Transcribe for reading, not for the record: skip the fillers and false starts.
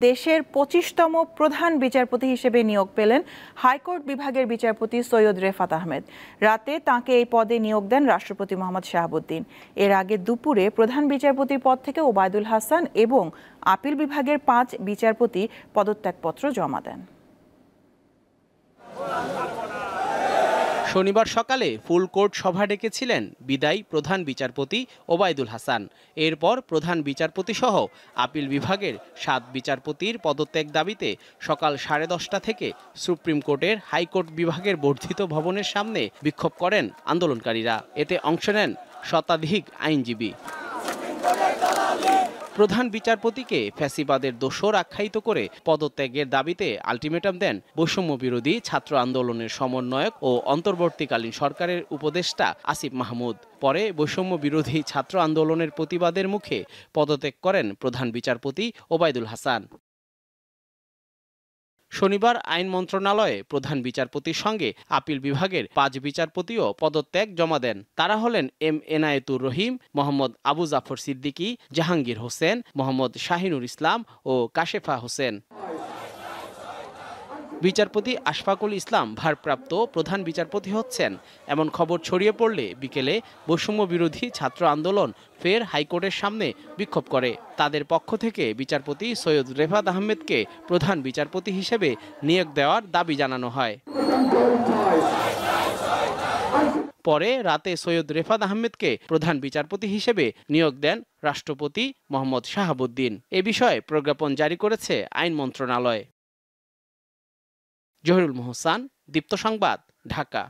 দেশের ২৫তম প্রধান বিচারপতি হিসেবে নিয়োগ পেলেন হাইকোর্ট বিভাগের বিচারপতি সৈয়দ রেফাত আহমেদ। রাতে তাঁকে এই পদে নিয়োগ দেন রাষ্ট্রপতি মোহাম্মদ শাহাবুদ্দিন। এর আগে দুপুরে প্রধান বিচারপতির পদ থেকে ওবায়দুল হাসান এবং আপিল বিভাগের ৫ বিচারপতি পদত্যাগপত্র জমা দেন। শনিবার সকালে ফুল কোর্ট সভা ডেকেছিলেন বিদায়ী প্রধান বিচারপতি ওবায়দুল হাসান। এরপর প্রধান বিচারপতি সহ আপিল বিভাগের ৭ বিচারপতির পদত্যাগ দাবিতে সকাল 10:30 থেকে সুপ্রিম কোর্টের হাইকোর্ট বিভাগের বর্ধিত ভবনের সামনে বিক্ষোভ করেন আন্দোলনকারীরা। এতে অংশ নেন শতাধিক আইনজীবী। প্রধান বিচারপতিকে ফ্যাসিবাদের দোসর আখ্যায়িত করে পদত্যাগের দাবিতে আলটিমেটাম দেন বৈষম্য বিরোধী ছাত্র আন্দোলনের সমন্বয়ক ও অন্তর্বর্তীকালীন সরকারের উপদেষ্টা আসিফ মাহমুদ। পরে বৈষম্য বিরোধী ছাত্র আন্দোলনের প্রতিবাদের মুখে পদত্যাগ করেন প্রধান বিচারপতি ওবায়দুল হাসান। শনিবার আইন মন্ত্রণালয়ে প্রধান বিচারপতির সঙ্গে আপিল বিভাগের ৫ বিচারপতিও পদত্যাগ জমা দেন। তারা হলেন এম এনায়েতুর রহিম, মোহাম্মদ আবু জাফর সিদ্দিকী, জাহাঙ্গীর হোসেন, মোহাম্মদ শাহিনুর ইসলাম ও কাশেফা হোসেন। বিচারপতি আশফাকুল ইসলাম ভারপ্রাপ্ত প্রধান বিচারপতি হচ্ছেন এমন খবর ছড়িয়ে পড়লে বিকেলে বৈষম্য বিরোধী ছাত্র আন্দোলন ফের হাইকোর্টের সামনে বিক্ষোভ করে। তাদের পক্ষ থেকে বিচারপতি সৈয়দ রেফাত আহমেদকে প্রধান বিচারপতি হিসেবে নিয়োগ দেওয়ার দাবি জানানো হয়। পরে রাতে সৈয়দ রেফাত আহমেদকে প্রধান বিচারপতি হিসেবে নিয়োগ দেন রাষ্ট্রপতি মোহাম্মদ শাহাবুদ্দিন। এ বিষয়ে প্রজ্ঞাপন জারি করেছে আইন মন্ত্রণালয়। জহিরুল মোহসান, দীপ্ত সংবাদ, ঢাকা।